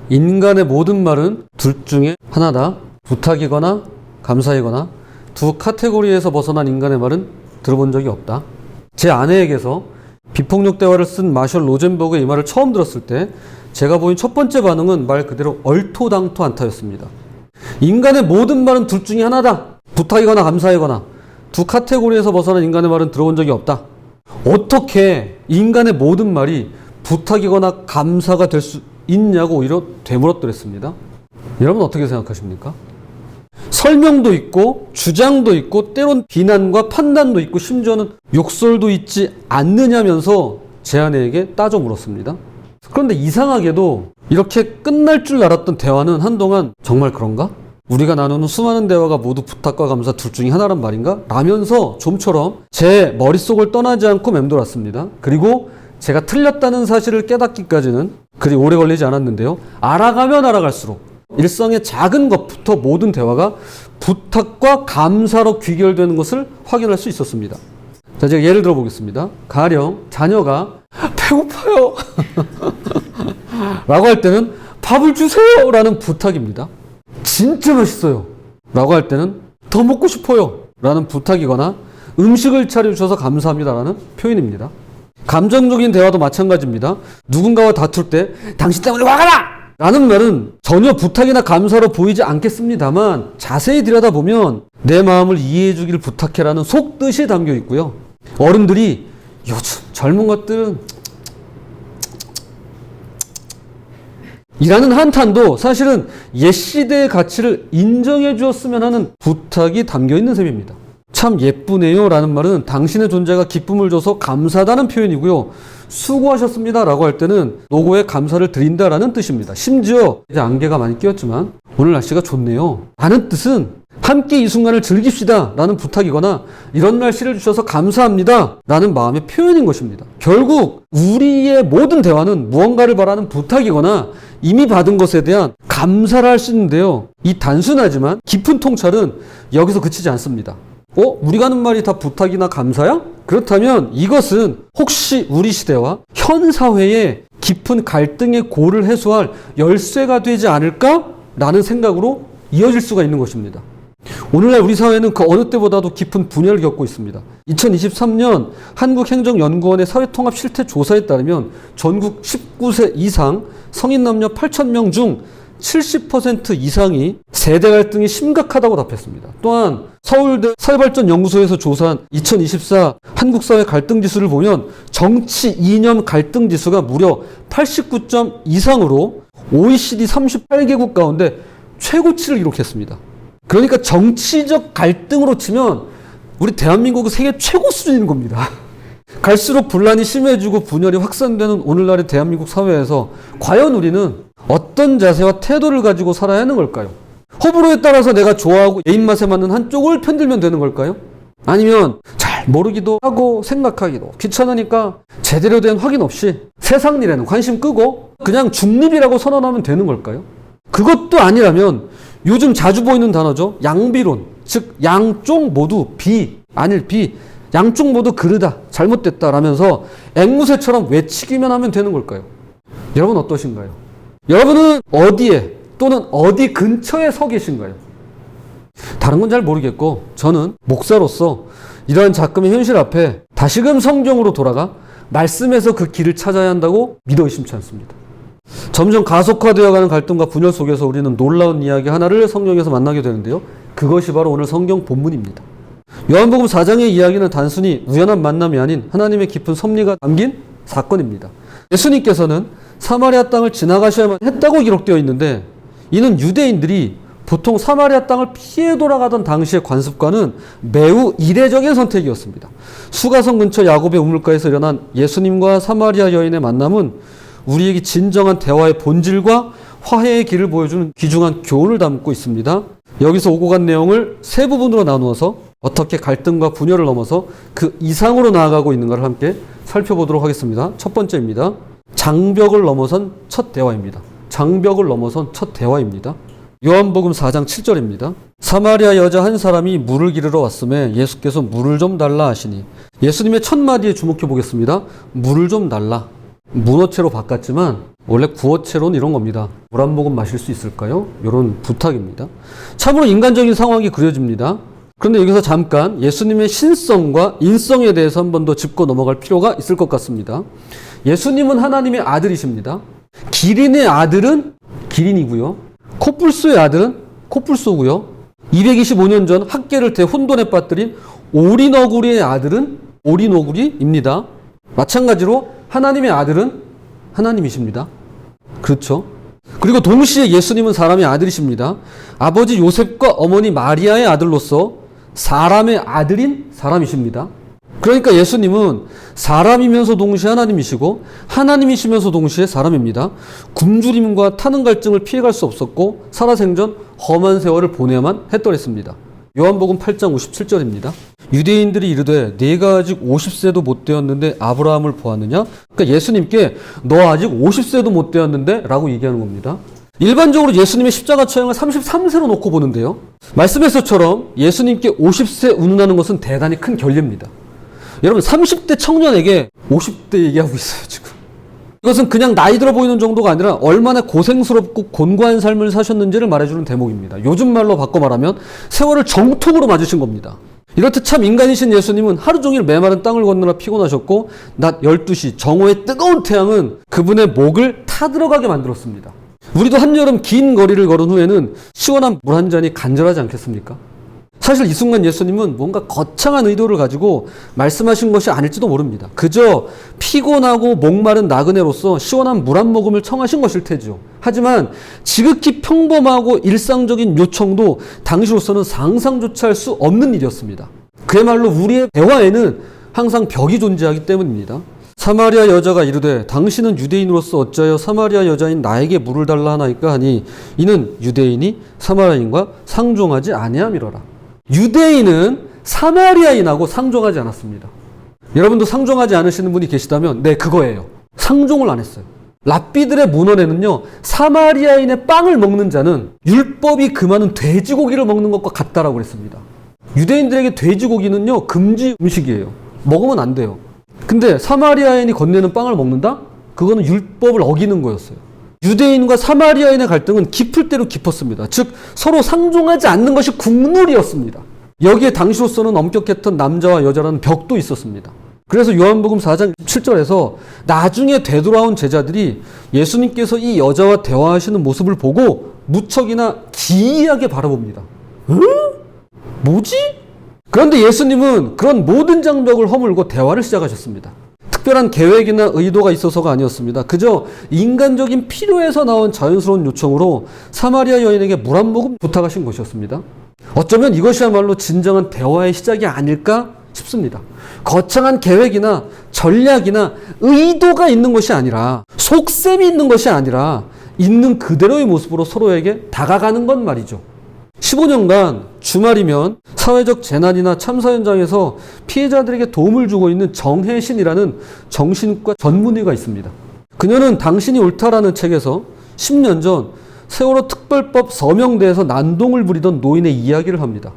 인간의 모든 말은 둘 중에 하나다. 부탁이거나 감사이거나 두 카테고리에서 벗어난 인간의 말은 들어본 적이 없다. 제 아내에게서 비폭력 대화를 쓴 마셜 로젠버그의 이 말을 처음 들었을 때 제가 보인 첫 번째 반응은 말 그대로 얼토당토 않다였습니다. 인간의 모든 말은 둘 중에 하나다. 부탁이거나 감사이거나 두 카테고리에서 벗어난 인간의 말은 들어본 적이 없다. 어떻게 인간의 모든 말이 부탁이거나 감사가 될 수 있냐고 오히려 되물었더랬습니다. 여러분 어떻게 생각하십니까? 설명도 있고 주장도 있고 때론 비난과 판단도 있고 심지어는 욕설도 있지 않느냐면서 제 아내에게 따져 물었습니다. 그런데 이상하게도 이렇게 끝날 줄 알았던 대화는 한동안 정말 그런가? 우리가 나누는 수많은 대화가 모두 부탁과 감사 둘 중에 하나란 말인가? 라면서 좀처럼 제 머릿속을 떠나지 않고 맴돌았습니다. 그리고 제가 틀렸다는 사실을 깨닫기까지는 그리 오래 걸리지 않았는데요. 알아가면 알아갈수록 일상의 작은 것부터 모든 대화가 부탁과 감사로 귀결되는 것을 확인할 수 있었습니다. 자, 제가 예를 들어 보겠습니다. 가령 자녀가 배고파요 라고 할 때는 밥을 주세요 라는 부탁입니다. 진짜 맛있어요 라고 할 때는 더 먹고 싶어요 라는 부탁이거나 음식을 차려주셔서 감사합니다 라는 표현입니다. 감정적인 대화도 마찬가지입니다. 누군가와 다툴 때 당신 때문에 화가 나! 라는 말은 전혀 부탁이나 감사로 보이지 않겠습니다만 자세히 들여다보면 내 마음을 이해해 주기를 부탁해라는 속뜻이 담겨 있고요. 어른들이 요즘 젊은 것들은 이라는 한탄도 사실은 옛 시대의 가치를 인정해 주었으면 하는 부탁이 담겨 있는 셈입니다. 참 예쁘네요 라는 말은 당신의 존재가 기쁨을 줘서 감사하다는 표현이고요. 수고하셨습니다 라고 할 때는 노고에 감사를 드린다라는 뜻입니다. 심지어 이제 안개가 많이 끼었지만 오늘 날씨가 좋네요 라는 뜻은 함께 이 순간을 즐깁시다 라는 부탁이거나 이런 날씨를 주셔서 감사합니다 라는 마음의 표현인 것입니다. 결국 우리의 모든 대화는 무언가를 바라는 부탁이거나 이미 받은 것에 대한 감사를 할 수 있는데요. 이 단순하지만 깊은 통찰은 여기서 그치지 않습니다. 우리가 하는 말이 다 부탁이나 감사야? 그렇다면 이것은 혹시 우리 시대와 현 사회의 깊은 갈등의 고를 해소할 열쇠가 되지 않을까라는 생각으로 이어질 수가 있는 것입니다. 오늘날 우리 사회는 그 어느 때보다도 깊은 분열을 겪고 있습니다. 2023년 한국행정연구원의 사회통합 실태조사에 따르면 전국 19세 이상 성인 남녀 8,000명 중 70% 이상이 세대 갈등이 심각하다고 답했습니다. 또한 서울대 사회발전연구소에서 조사한 2024 한국사회 갈등지수를 보면 정치 이념 갈등지수가 무려 89점 이상으로 OECD 38개국 가운데 최고치를 기록했습니다. 그러니까 정치적 갈등으로 치면 우리 대한민국은 세계 최고 수준인 겁니다. 갈수록 분란이 심해지고 분열이 확산되는 오늘날의 대한민국 사회에서 과연 우리는 어떤 자세와 태도를 가지고 살아야 하는 걸까요? 호불호에 따라서 내가 좋아하고 내 입맛에 맞는 한쪽을 편들면 되는 걸까요? 아니면 잘 모르기도 하고 생각하기도 귀찮으니까 제대로 된 확인 없이 세상 일에는 관심 끄고 그냥 중립이라고 선언하면 되는 걸까요? 그것도 아니라면 요즘 자주 보이는 단어죠. 양비론, 즉 양쪽 모두 아닐 비, 양쪽 모두 그르다, 잘못됐다 라면서 앵무새처럼 외치기만 하면 되는 걸까요? 여러분 어떠신가요? 여러분은 어디에 또는 어디 근처에 서 계신가요? 다른 건 잘 모르겠고 저는 목사로서 이러한 작금의 현실 앞에 다시금 성경으로 돌아가 말씀에서 그 길을 찾아야 한다고 믿어 의심치 않습니다. 점점 가속화되어가는 갈등과 분열 속에서 우리는 놀라운 이야기 하나를 성경에서 만나게 되는데요. 그것이 바로 오늘 성경 본문입니다. 요한복음 4장의 이야기는 단순히 우연한 만남이 아닌 하나님의 깊은 섭리가 담긴 사건입니다. 예수님께서는 사마리아 땅을 지나가셔야만 했다고 기록되어 있는데 이는 유대인들이 보통 사마리아 땅을 피해 돌아가던 당시의 관습과는 매우 이례적인 선택이었습니다. 수가성 근처 야곱의 우물가에서 일어난 예수님과 사마리아 여인의 만남은 우리에게 진정한 대화의 본질과 화해의 길을 보여주는 귀중한 교훈을 담고 있습니다. 여기서 오고 간 내용을 세 부분으로 나누어서 어떻게 갈등과 분열을 넘어서 그 이상으로 나아가고 있는가를 함께 살펴보도록 하겠습니다. 첫 번째입니다. 장벽을 넘어선 첫 대화입니다. 장벽을 넘어선 첫 대화입니다. 요한복음 4장 7절입니다. 사마리아 여자 한 사람이 물을 기르러 왔음에 예수께서 물을 좀 달라 하시니 예수님의 첫 마디에 주목해 보겠습니다. 물을 좀 달라. 문어체로 바꿨지만 원래 구어체로는 이런 겁니다. 물 한 모금 마실 수 있을까요? 이런 부탁입니다. 참으로 인간적인 상황이 그려집니다. 그런데 여기서 잠깐 예수님의 신성과 인성에 대해서 한 번 더 짚고 넘어갈 필요가 있을 것 같습니다. 예수님은 하나님의 아들이십니다. 기린의 아들은 기린이고요. 코뿔소의 아들은 코뿔소고요. 225년 전 학계를 대혼돈에 빠뜨린 오리너구리의 아들은 오리너구리입니다. 마찬가지로 하나님의 아들은 하나님이십니다. 그렇죠? 그리고 동시에 예수님은 사람의 아들이십니다. 아버지 요셉과 어머니 마리아의 아들로서 사람의 아들인 사람이십니다. 그러니까 예수님은 사람이면서 동시에 하나님이시고 하나님이시면서 동시에 사람입니다. 굶주림과 타는 갈증을 피해갈 수 없었고 살아생전 험한 세월을 보내야만 했더랬습니다. 요한복음 8장 57절입니다. 유대인들이 이르되 네가 아직 50세도 못 되었는데 아브라함을 보았느냐? 그러니까 예수님께 너 아직 50세도 못 되었는데 라고 얘기하는 겁니다. 일반적으로 예수님의 십자가 처형을 33세로 놓고 보는데요. 말씀에서처럼 예수님께 50세 운운하는 것은 대단히 큰 결례입니다. 여러분 30대 청년에게 50대 얘기하고 있어요 지금. 이것은 그냥 나이 들어 보이는 정도가 아니라 얼마나 고생스럽고 곤고한 삶을 사셨는지를 말해주는 대목입니다. 요즘 말로 바꿔 말하면 세월을 정통으로 맞으신 겁니다. 이렇듯 참 인간이신 예수님은 하루 종일 메마른 땅을 건너라 피곤하셨고 낮 12시 정오의 뜨거운 태양은 그분의 목을 타들어가게 만들었습니다. 우리도 한여름 긴 거리를 걸은 후에는 시원한 물 한 잔이 간절하지 않겠습니까? 사실 이 순간 예수님은 뭔가 거창한 의도를 가지고 말씀하신 것이 아닐지도 모릅니다. 그저 피곤하고 목마른 나그네로서 시원한 물 한 모금을 청하신 것일 테죠. 하지만 지극히 평범하고 일상적인 요청도 당시로서는 상상조차 할 수 없는 일이었습니다. 그야말로 우리의 대화에는 항상 벽이 존재하기 때문입니다. 사마리아 여자가 이르되 당신은 유대인으로서 어찌하여 사마리아 여자인 나에게 물을 달라 하나이까 하니 이는 유대인이 사마리아인과 상종하지 아니함이로라. 유대인은 사마리아인하고 상종하지 않았습니다. 여러분도 상종하지 않으시는 분이 계시다면 네, 그거예요. 상종을 안 했어요. 랍비들의 문헌에는요, 사마리아인의 빵을 먹는 자는 율법이 금하는 돼지고기를 먹는 것과 같다라고 그랬습니다. 유대인들에게 돼지고기는요, 금지 음식이에요. 먹으면 안 돼요. 근데 사마리아인이 건네는 빵을 먹는다? 그거는 율법을 어기는 거였어요. 유대인과 사마리아인의 갈등은 깊을 대로 깊었습니다. 즉 서로 상종하지 않는 것이 국룰이었습니다. 여기에 당시로서는 엄격했던 남자와 여자라는 벽도 있었습니다. 그래서 요한복음 4장 7절에서 나중에 되돌아온 제자들이 예수님께서 이 여자와 대화하시는 모습을 보고 무척이나 기이하게 바라봅니다. 응? 뭐지? 그런데 예수님은 그런 모든 장벽을 허물고 대화를 시작하셨습니다. 특별한 계획이나 의도가 있어서가 아니었습니다. 그저 인간적인 필요에서 나온 자연스러운 요청으로 사마리아 여인에게 물 한 모금 부탁하신 것이었습니다. 어쩌면 이것이야말로 진정한 대화의 시작이 아닐까 싶습니다. 거창한 계획이나 전략이나 의도가 있는 것이 아니라 속셈이 있는 것이 아니라 있는 그대로의 모습으로 서로에게 다가가는 것 말이죠. 15년간 주말이면 사회적 재난이나 참사 현장에서 피해자들에게 도움을 주고 있는 정혜신이라는 정신과 전문의가 있습니다. 그녀는 당신이 옳다라는 책에서 10년 전 세월호 특별법 서명대에서 난동을 부리던 노인의 이야기를 합니다.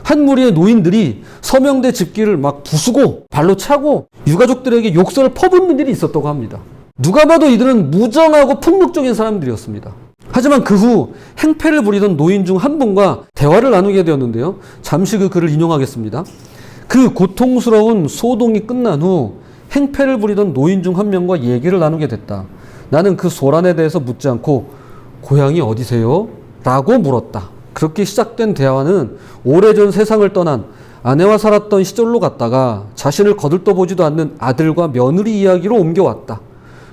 한 무리의 노인들이 서명대 집기를 막 부수고 발로 차고 유가족들에게 욕설을 퍼붓는 일이 있었다고 합니다. 누가 봐도 이들은 무정하고 폭력적인 사람들이었습니다. 하지만 그 후 행패를 부리던 노인 중 한 분과 대화를 나누게 되었는데요. 잠시 그 글을 인용하겠습니다. 그 고통스러운 소동이 끝난 후 행패를 부리던 노인 중 한 명과 얘기를 나누게 됐다. 나는 그 소란에 대해서 묻지 않고 고향이 어디세요? 라고 물었다. 그렇게 시작된 대화는 오래전 세상을 떠난 아내와 살았던 시절로 갔다가 자신을 거들떠보지도 않는 아들과 며느리 이야기로 옮겨왔다.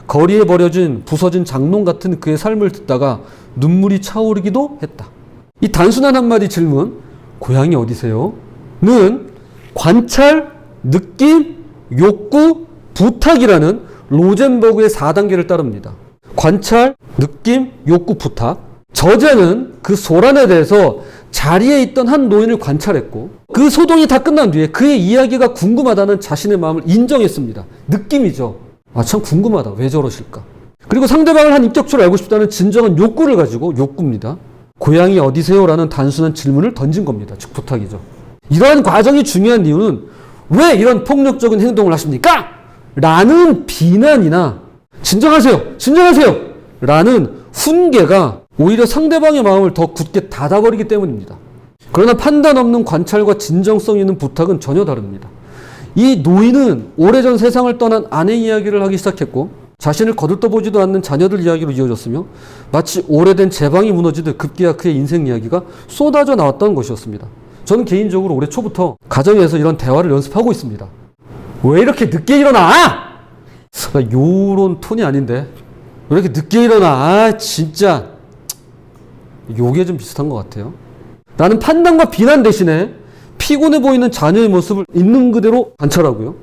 거리에 버려진 부서진 장롱 같은 그의 삶을 듣다가 눈물이 차오르기도 했다. 이 단순한 한마디 질문, 고향이 어디세요? 는 관찰, 느낌, 욕구, 부탁이라는 로젠버그의 4단계를 따릅니다. 관찰, 느낌, 욕구, 부탁. 저자는 그 소란에 대해서 자리에 있던 한 노인을 관찰했고 그 소동이 다 끝난 뒤에 그의 이야기가 궁금하다는 자신의 마음을 인정했습니다. 느낌이죠. 아, 참 궁금하다. 왜 저러실까? 그리고 상대방을 한 인격체로 알고 싶다는 진정한 욕구를 가지고 욕구입니다. 고향이 어디세요? 라는 단순한 질문을 던진 겁니다. 즉 부탁이죠. 이러한 과정이 중요한 이유는 왜 이런 폭력적인 행동을 하십니까? 라는 비난이나 진정하세요! 진정하세요! 라는 훈계가 오히려 상대방의 마음을 더 굳게 닫아버리기 때문입니다. 그러나 판단 없는 관찰과 진정성 있는 부탁은 전혀 다릅니다. 이 노인은 오래전 세상을 떠난 아내 이야기를 하기 시작했고 자신을 거들떠보지도 않는 자녀들 이야기로 이어졌으며 마치 오래된 제방이 무너지듯 급기야 그의 인생 이야기가 쏟아져 나왔던 것이었습니다. 저는 개인적으로 올해 초부터 가정에서 이런 대화를 연습하고 있습니다. 왜 이렇게 늦게 일어나? 요런 톤이 아닌데 왜 이렇게 늦게 일어나? 진짜 요게 좀 비슷한 것 같아요. 나는 판단과 비난 대신에 피곤해 보이는 자녀의 모습을 있는 그대로 관찰하고요.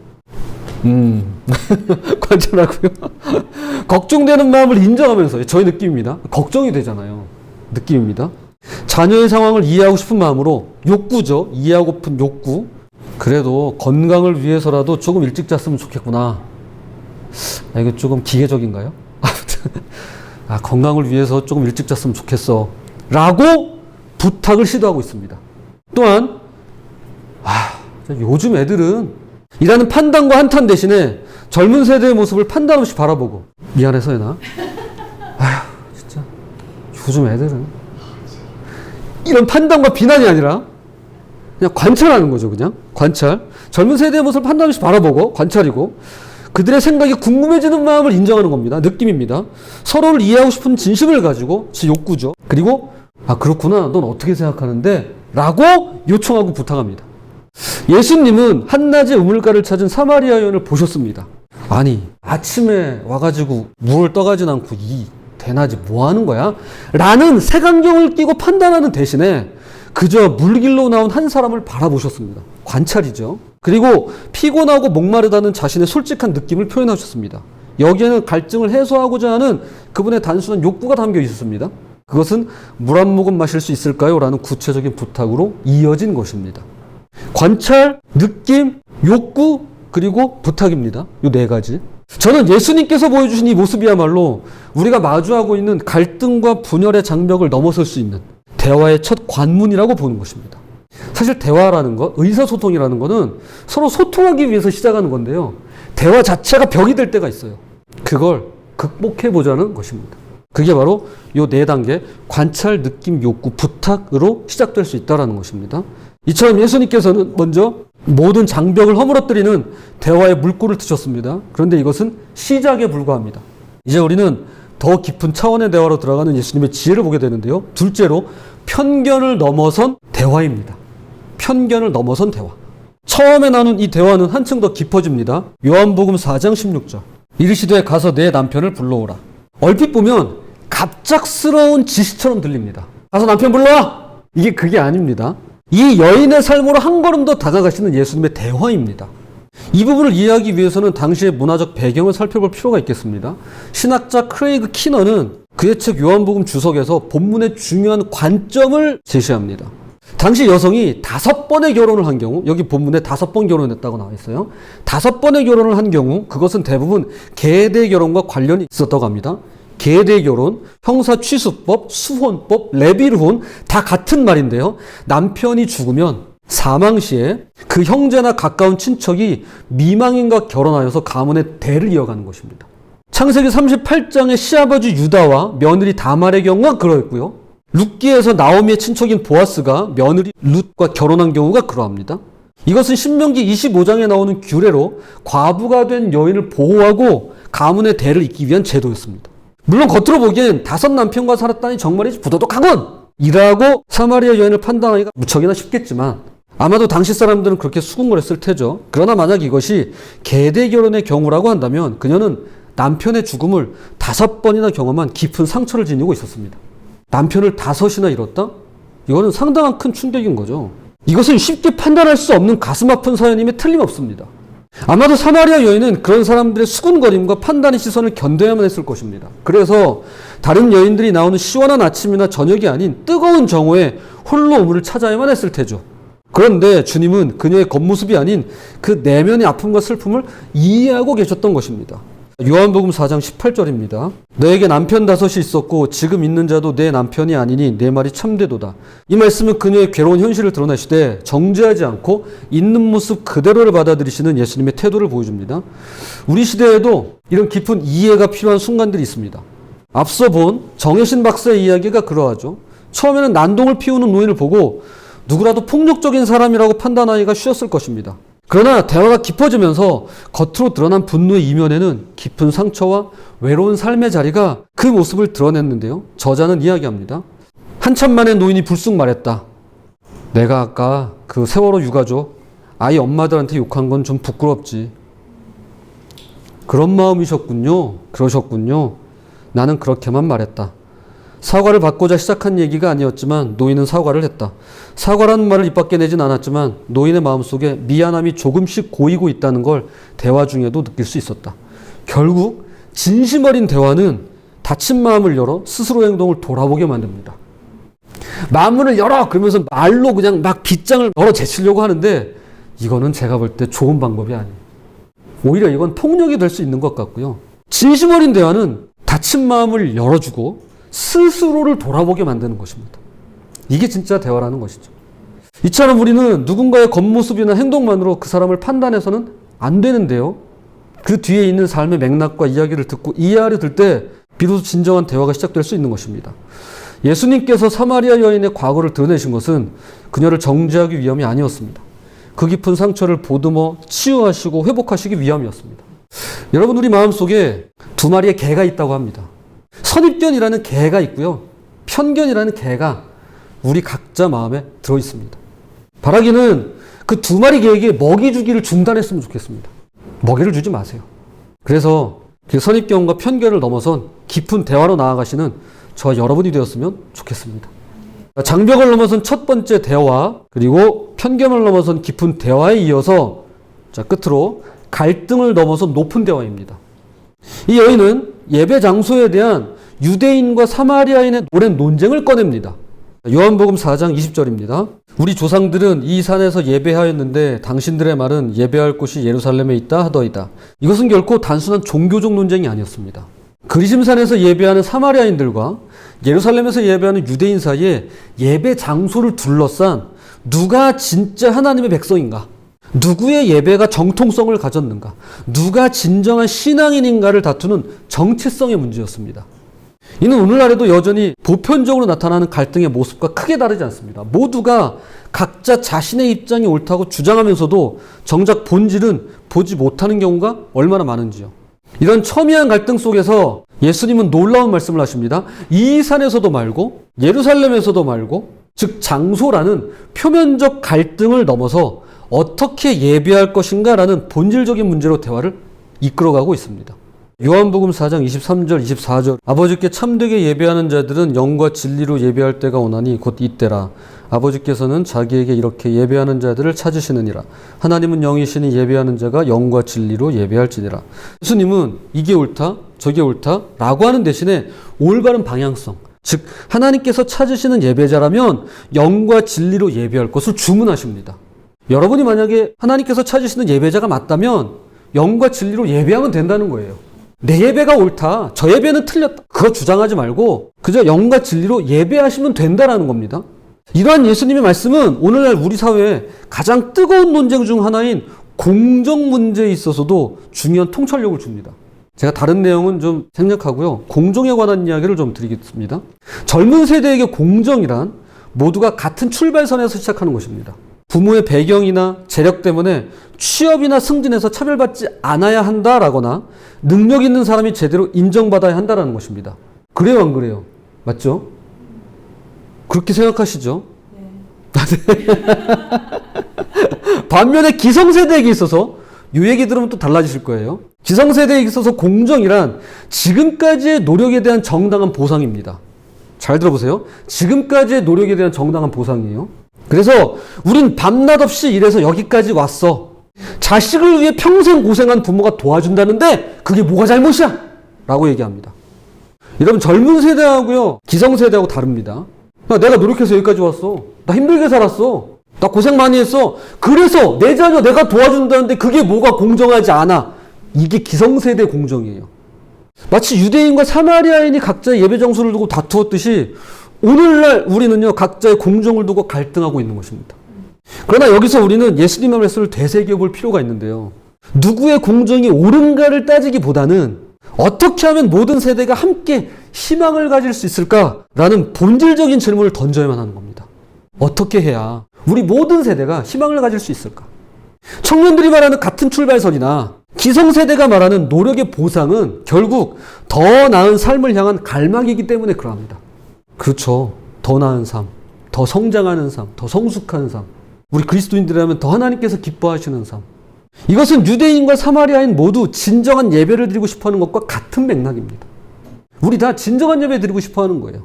관찰하고요. 걱정되는 마음을 인정하면서 저의 느낌입니다. 걱정이 되잖아요. 느낌입니다. 자녀의 상황을 이해하고 싶은 마음으로 욕구죠. 이해하고픈 욕구. 그래도 건강을 위해서라도 조금 일찍 잤으면 좋겠구나. 이거 조금 기계적인가요? 건강을 위해서 조금 일찍 잤으면 좋겠어. 라고 부탁을 시도하고 있습니다. 또한 요즘 애들은 이라는 판단과 한탄 대신에 젊은 세대의 모습을 판단 없이 바라보고 미안해서 해나? 진짜 요즘 애들은 이런 판단과 비난이 아니라 그냥 관찰하는 거죠. 그냥 관찰. 젊은 세대의 모습을 판단 없이 바라보고 관찰이고 그들의 생각이 궁금해지는 마음을 인정하는 겁니다. 느낌입니다. 서로를 이해하고 싶은 진심을 가지고 지 욕구죠. 그리고 그렇구나. 넌 어떻게 생각하는데? 라고 요청하고 부탁합니다. 예수님은 한낮에 우물가를 찾은 사마리아 여인을 보셨습니다. 아니 아침에 와가지고 물을 떠가진 않고 이 대낮에 뭐 하는 거야? 라는 색안경을 끼고 판단하는 대신에 그저 물길로 나온 한 사람을 바라보셨습니다. 관찰이죠. 그리고 피곤하고 목마르다는 자신의 솔직한 느낌을 표현하셨습니다. 여기에는 갈증을 해소하고자 하는 그분의 단순한 욕구가 담겨 있었습니다. 그것은 물 한 모금 마실 수 있을까요? 라는 구체적인 부탁으로 이어진 것입니다. 관찰, 느낌, 욕구, 그리고 부탁입니다. 이 네 가지. 저는 예수님께서 보여주신 이 모습이야말로 우리가 마주하고 있는 갈등과 분열의 장벽을 넘어설 수 있는 대화의 첫 관문이라고 보는 것입니다. 사실 대화라는 것, 의사소통이라는 것은 서로 소통하기 위해서 시작하는 건데요. 대화 자체가 벽이 될 때가 있어요. 그걸 극복해보자는 것입니다. 그게 바로 이 네 단계 관찰, 느낌, 욕구, 부탁으로 시작될 수 있다는 것입니다. 이처럼 예수님께서는 먼저 모든 장벽을 허물어뜨리는 대화의 물꼬를 트셨습니다. 그런데 이것은 시작에 불과합니다. 이제 우리는 더 깊은 차원의 대화로 들어가는 예수님의 지혜를 보게 되는데요. 둘째로 편견을 넘어선 대화입니다. 편견을 넘어선 대화. 처음에 나눈 이 대화는 한층 더 깊어집니다. 요한복음 4장 16절. 이르시되 가서 내 남편을 불러오라. 얼핏 보면 갑작스러운 지시처럼 들립니다. 가서 남편 불러와! 이게 그게 아닙니다. 이 여인의 삶으로 한 걸음 더 다가가시는 예수님의 대화입니다. 이 부분을 이해하기 위해서는 당시의 문화적 배경을 살펴볼 필요가 있겠습니다. 신학자 크레이그 키너는 그의 책 요한복음 주석에서 본문의 중요한 관점을 제시합니다. 당시 여성이 5번의 결혼을 한 경우, 여기 본문에 5번 결혼했다고 나와 있어요. 5번의 결혼을 한 경우 그것은 대부분 계대 결혼과 관련이 있었다고 합니다. 계대 결혼, 형사취수법, 수혼법, 레비르혼 다 같은 말인데요. 남편이 죽으면 사망 시에 그 형제나 가까운 친척이 미망인과 결혼하여서 가문의 대를 이어가는 것입니다. 창세기 38장의 시아버지 유다와 며느리 다말의 경우가 그러했고요. 룻기에서 나오미의 친척인 보아스가 며느리 룻과 결혼한 경우가 그러합니다. 이것은 신명기 25장에 나오는 규례로 과부가 된 여인을 보호하고 가문의 대를 잇기 위한 제도였습니다. 물론 겉으로 보기엔 5 남편과 살았다니 정말이지 부도덕하군! 이라고 사마리아 여인을 판단하기가 무척이나 쉽겠지만 아마도 당시 사람들은 그렇게 수군거렸을 테죠. 그러나 만약 이것이 계대 결혼의 경우라고 한다면 그녀는 남편의 죽음을 5번이나 경험한 깊은 상처를 지니고 있었습니다. 남편을 5이나 잃었다? 이거는 상당한 큰 충격인 거죠. 이것은 쉽게 판단할 수 없는 가슴 아픈 사연임에 틀림없습니다. 아마도 사마리아 여인은 그런 사람들의 수군거림과 판단의 시선을 견뎌야만 했을 것입니다. 그래서 다른 여인들이 나오는 시원한 아침이나 저녁이 아닌 뜨거운 정오에 홀로 우물을 찾아야만 했을 테죠. 그런데 주님은 그녀의 겉모습이 아닌 그 내면의 아픔과 슬픔을 이해하고 계셨던 것입니다. 요한복음 4장 18절입니다. 너에게 남편 5이 있었고 지금 있는 자도 내 남편이 아니니 내 말이 참되도다. 이 말씀은 그녀의 괴로운 현실을 드러내시되 정죄하지 않고 있는 모습 그대로를 받아들이시는 예수님의 태도를 보여줍니다. 우리 시대에도 이런 깊은 이해가 필요한 순간들이 있습니다. 앞서 본 정혜신 박사의 이야기가 그러하죠. 처음에는 난동을 피우는 노인을 보고 누구라도 폭력적인 사람이라고 판단하기가 쉬웠을 것입니다. 그러나 대화가 깊어지면서 겉으로 드러난 분노의 이면에는 깊은 상처와 외로운 삶의 자리가 그 모습을 드러냈는데요. 저자는 이야기합니다. 한참 만에 노인이 불쑥 말했다. 내가 아까 그 세월호 유가족 아이 엄마들한테 욕한 건 좀 부끄럽지. 그런 마음이셨군요. 그러셨군요. 나는 그렇게만 말했다. 사과를 받고자 시작한 얘기가 아니었지만 노인은 사과를 했다. 사과라는 말을 입 밖에 내진 않았지만 노인의 마음속에 미안함이 조금씩 고이고 있다는 걸 대화 중에도 느낄 수 있었다. 결국 진심 어린 대화는 닫힌 마음을 열어 스스로 행동을 돌아보게 만듭니다. 마음문을 열어! 그러면서 말로 그냥 막 빗장을 널어 제치려고 하는데 이거는 제가 볼 때 좋은 방법이 아니에요. 오히려 이건 폭력이 될 수 있는 것 같고요. 진심 어린 대화는 닫힌 마음을 열어주고 스스로를 돌아보게 만드는 것입니다. 이게 진짜 대화라는 것이죠. 이처럼 우리는 누군가의 겉모습이나 행동만으로 그 사람을 판단해서는 안 되는데요. 그 뒤에 있는 삶의 맥락과 이야기를 듣고 이해하려 들 때 비로소 진정한 대화가 시작될 수 있는 것입니다. 예수님께서 사마리아 여인의 과거를 드러내신 것은 그녀를 정죄하기 위함이 아니었습니다. 그 깊은 상처를 보듬어 치유하시고 회복하시기 위함이었습니다. 여러분, 우리 마음속에 두 마리의 개가 있다고 합니다. 선입견이라는 개가 있고요. 편견이라는 개가 우리 각자 마음에 들어 있습니다. 바라기는 그 두 마리 개에게 먹이 주기를 중단했으면 좋겠습니다. 먹이를 주지 마세요. 그래서 그 선입견과 편견을 넘어선 깊은 대화로 나아가시는 저와 여러분이 되었으면 좋겠습니다. 장벽을 넘어선 첫 번째 대화, 그리고 편견을 넘어선 깊은 대화에 이어서 끝으로 갈등을 넘어선 높은 대화입니다. 이 여인은 예배 장소에 대한 유대인과 사마리아인의 오랜 논쟁을 꺼냅니다. 요한복음 4장 20절입니다. 우리 조상들은 이 산에서 예배하였는데 당신들의 말은 예배할 곳이 예루살렘에 있다 하더이다. 이것은 결코 단순한 종교적 논쟁이 아니었습니다. 그리심산에서 예배하는 사마리아인들과 예루살렘에서 예배하는 유대인 사이에 예배 장소를 둘러싼 누가 진짜 하나님의 백성인가? 누구의 예배가 정통성을 가졌는가? 누가 진정한 신앙인인가를 다투는 정체성의 문제였습니다. 이는 오늘날에도 여전히 보편적으로 나타나는 갈등의 모습과 크게 다르지 않습니다. 모두가 각자 자신의 입장이 옳다고 주장하면서도 정작 본질은 보지 못하는 경우가 얼마나 많은지요. 이런 첨예한 갈등 속에서 예수님은 놀라운 말씀을 하십니다. 이 산에서도 말고 예루살렘에서도 말고, 즉 장소라는 표면적 갈등을 넘어서 어떻게 예배할 것인가 라는 본질적인 문제로 대화를 이끌어가고 있습니다. 요한복음 4장 23절 24절 아버지께 참되게 예배하는 자들은 영과 진리로 예배할 때가 오나니 곧 이때라. 아버지께서는 자기에게 이렇게 예배하는 자들을 찾으시느니라. 하나님은 영이시니 예배하는 자가 영과 진리로 예배할지니라. 예수님은 이게 옳다 저게 옳다 라고 하는 대신에 올바른 방향성, 즉 하나님께서 찾으시는 예배자라면 영과 진리로 예배할 것을 주문하십니다. 여러분이 만약에 하나님께서 찾으시는 예배자가 맞다면 영과 진리로 예배하면 된다는 거예요. 내 예배가 옳다, 저 예배는 틀렸다, 그거 주장하지 말고 그저 영과 진리로 예배하시면 된다라는 겁니다. 이러한 예수님의 말씀은 오늘날 우리 사회에 가장 뜨거운 논쟁 중 하나인 공정 문제에 있어서도 중요한 통찰력을 줍니다. 제가 다른 내용은 좀 생략하고요. 공정에 관한 이야기를 좀 드리겠습니다. 젊은 세대에게 공정이란 모두가 같은 출발선에서 시작하는 것입니다. 부모의 배경이나 재력 때문에 취업이나 승진에서 차별받지 않아야 한다라거나 능력 있는 사람이 제대로 인정받아야 한다라는 것입니다. 그래요, 안 그래요? 맞죠? 그렇게 생각하시죠? 네. 반면에 기성세대에게 있어서 이 얘기 들으면 또 달라지실 거예요. 기성세대에 있어서 공정이란 지금까지의 노력에 대한 정당한 보상입니다. 잘 들어보세요. 지금까지의 노력에 대한 정당한 보상이에요. 그래서 우린 밤낮 없이 일해서 여기까지 왔어. 자식을 위해 평생 고생한 부모가 도와준다는데 그게 뭐가 잘못이야? 라고 얘기합니다. 여러분, 젊은 세대하고요 기성세대하고 다릅니다. 내가 노력해서 여기까지 왔어. 나 힘들게 살았어. 나 고생 많이 했어. 그래서 내 자녀 내가 도와준다는데 그게 뭐가 공정하지 않아. 이게 기성세대 공정이에요. 마치 유대인과 사마리아인이 각자의 예배 장소를 두고 다투었듯이 오늘날 우리는요 각자의 공정을 두고 갈등하고 있는 것입니다. 그러나 여기서 우리는 예수님의 말씀을 되새겨 볼 필요가 있는데요. 누구의 공정이 옳은가를 따지기보다는 어떻게 하면 모든 세대가 함께 희망을 가질 수 있을까라는 본질적인 질문을 던져야만 하는 겁니다. 어떻게 해야 우리 모든 세대가 희망을 가질 수 있을까? 청년들이 말하는 같은 출발선이나 기성세대가 말하는 노력의 보상은 결국 더 나은 삶을 향한 갈망이기 때문에 그러합니다. 그렇죠. 더 나은 삶, 더 성장하는 삶, 더 성숙한 삶. 우리 그리스도인들이라면 더 하나님께서 기뻐하시는 삶. 이것은 유대인과 사마리아인 모두 진정한 예배를 드리고 싶어하는 것과 같은 맥락입니다. 우리 다 진정한 예배 드리고 싶어하는 거예요.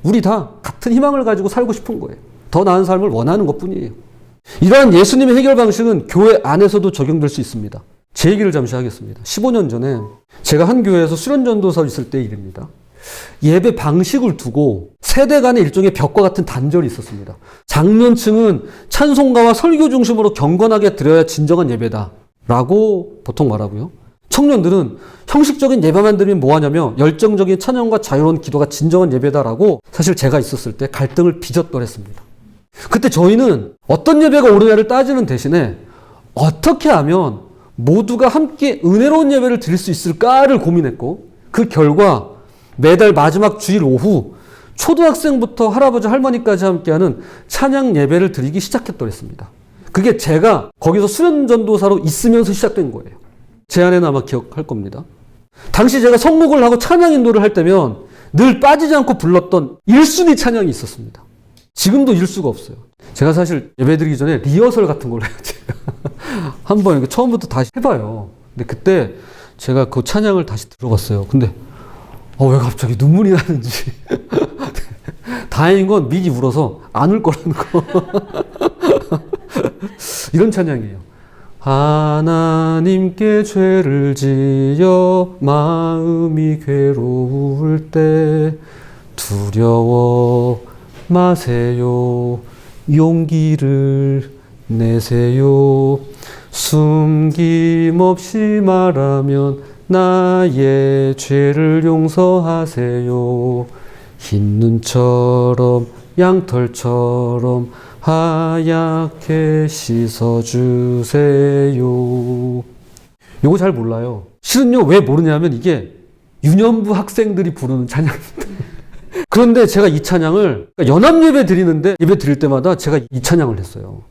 우리 다 같은 희망을 가지고 살고 싶은 거예요. 더 나은 삶을 원하는 것뿐이에요. 이러한 예수님의 해결 방식은 교회 안에서도 적용될 수 있습니다. 제 얘기를 잠시 하겠습니다. 15년 전에 제가 한 교회에서 수련전도사 있을 때 일입니다. 예배 방식을 두고 세대 간의 일종의 벽과 같은 단절이 있었습니다. 장년층은 찬송가와 설교 중심으로 경건하게 드려야 진정한 예배다 라고 보통 말하고요. 청년들은 형식적인 예배만 드리면 뭐하냐며 열정적인 찬양과 자유로운 기도가 진정한 예배다라고 사실 제가 있었을 때 갈등을 빚었더랬습니다. 그때 저희는 어떤 예배가 옳으냐를 따지는 대신에 어떻게 하면 모두가 함께 은혜로운 예배를 드릴 수 있을까를 고민했고, 그 결과 매달 마지막 주일 오후 초등학생부터 할아버지 할머니까지 함께하는 찬양 예배를 드리기 시작했더랬습니다. 그게 제가 거기서 수련전도사로 있으면서 시작된 거예요. 제 아내는 아마 기억할 겁니다. 당시 제가 성목을 하고 찬양 인도를 할 때면 늘 빠지지 않고 불렀던 1순위 찬양이 있었습니다. 지금도 잃을 수가 없어요. 제가 사실 예배드리기 전에 리허설 같은 걸 해야지. 한번 처음부터 다시 해봐요. 근데 그때 제가 그 찬양을 다시 들어봤어요. 근데 왜 갑자기 눈물이 나는지. 다행인 건 미리 울어서 안 울 거라는 거. 이런 찬양이에요. 하나님께 죄를 지어 마음이 괴로울 때 두려워 마세요. 용기를 내세요. 숨김없이 말하면 나의 죄를 용서하세요. 흰 눈처럼 양털처럼 하얗게 씻어주세요. 이거 잘 몰라요. 실은요, 왜 모르냐면 이게 유년부 학생들이 부르는 찬양입니다. 그런데 제가 이 찬양을 연합 예배 드리는데 예배 드릴 때마다 제가 이 찬양을 했어요.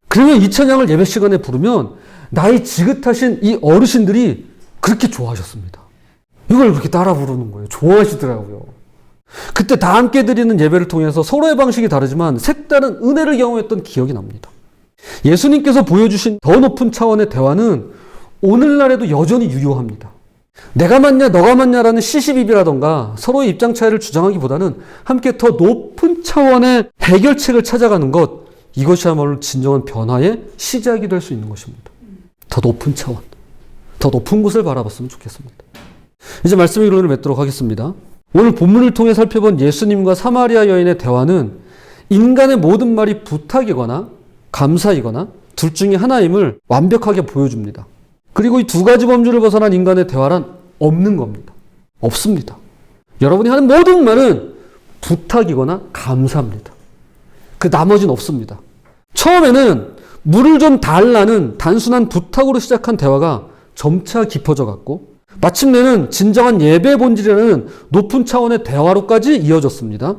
그러면 이 찬양을 예배 시간에 부르면 나이 지긋하신 이 어르신들이 그렇게 좋아하셨습니다. 이걸 그렇게 따라 부르는 거예요. 좋아하시더라고요. 그때 다 함께 드리는 예배를 통해서 서로의 방식이 다르지만 색다른 은혜를 경험했던 기억이 납니다. 예수님께서 보여주신 더 높은 차원의 대화는 오늘날에도 여전히 유효합니다. 내가 맞냐 너가 맞냐라는 시시비비라던가 서로의 입장 차이를 주장하기보다는 함께 더 높은 차원의 해결책을 찾아가는 것, 이것이야말로 진정한 변화의 시작이 될 수 있는 것입니다. 더 높은 차원, 더 높은 곳을 바라봤으면 좋겠습니다. 이제 말씀의 이론을 맺도록 하겠습니다. 오늘 본문을 통해 살펴본 예수님과 사마리아 여인의 대화는 인간의 모든 말이 부탁이거나 감사이거나 둘 중에 하나임을 완벽하게 보여줍니다. 그리고 이 두 가지 범주를 벗어난 인간의 대화란 없는 겁니다. 없습니다. 여러분이 하는 모든 말은 부탁이거나 감사합니다. 그 나머지는 없습니다. 처음에는 물을 좀 달라는 단순한 부탁으로 시작한 대화가 점차 깊어져 갔고, 마침내는 진정한 예배 본질이라는 높은 차원의 대화로까지 이어졌습니다.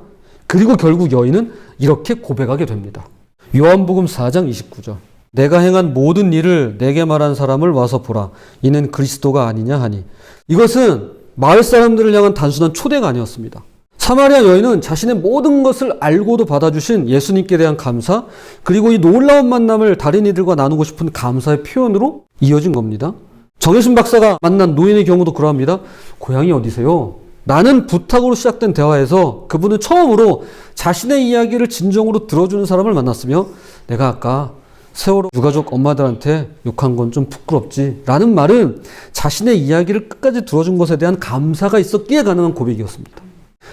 그리고 결국 여인은 이렇게 고백하게 됩니다. 요한복음 4장 29절. 내가 행한 모든 일을 내게 말한 사람을 와서 보라. 이는 그리스도가 아니냐 하니. 이것은 마을 사람들을 향한 단순한 초대가 아니었습니다. 사마리아 여인은 자신의 모든 것을 알고도 받아주신 예수님께 대한 감사, 그리고 이 놀라운 만남을 다른 이들과 나누고 싶은 감사의 표현으로 이어진 겁니다. 정혜신 박사가 만난 노인의 경우도 그러합니다. 고향이 어디세요? 나는 부탁으로 시작된 대화에서 그분은 처음으로 자신의 이야기를 진정으로 들어주는 사람을 만났으며, 내가 아까 세월호 유가족 엄마들한테 욕한 건 좀 부끄럽지 라는 말은 자신의 이야기를 끝까지 들어준 것에 대한 감사가 있었기에 가능한 고백이었습니다.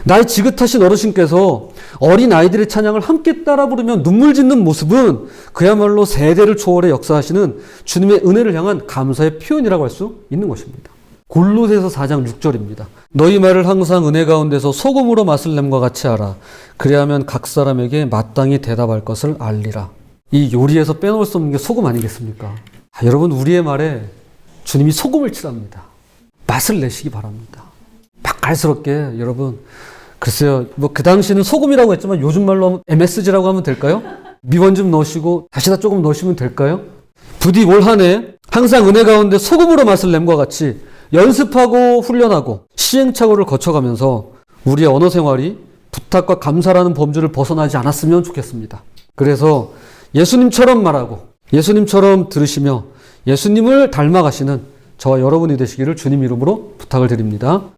나의 지긋하신 어르신께서 어린 아이들의 찬양을 함께 따라 부르며 눈물 짓는 모습은 그야말로 세대를 초월해 역사하시는 주님의 은혜를 향한 감사의 표현이라고 할 수 있는 것입니다. 골로새서 4장 6절입니다. 너희 말을 항상 은혜 가운데서 소금으로 맛을 냄과 같이 하라. 그래야면 각 사람에게 마땅히 대답할 것을 알리라. 이 요리에서 빼놓을 수 없는 게 소금 아니겠습니까? 여러분, 우리의 말에 주님이 소금을 칠합니다. 맛을 내시기 바랍니다. 맛깔스럽게 여러분, 글쎄요, 뭐 그 당시는 소금이라고 했지만 요즘 말로 하면 MSG라고 하면 될까요? 미원 좀 넣으시고 다시다 조금 넣으시면 될까요? 부디 올 한 해 항상 은혜 가운데 소금으로 맛을 냄과 같이 연습하고 훈련하고 시행착오를 거쳐가면서 우리의 언어 생활이 부탁과 감사라는 범주를 벗어나지 않았으면 좋겠습니다. 그래서 예수님처럼 말하고 예수님처럼 들으시며 예수님을 닮아가시는 저와 여러분이 되시기를 주님 이름으로 부탁을 드립니다.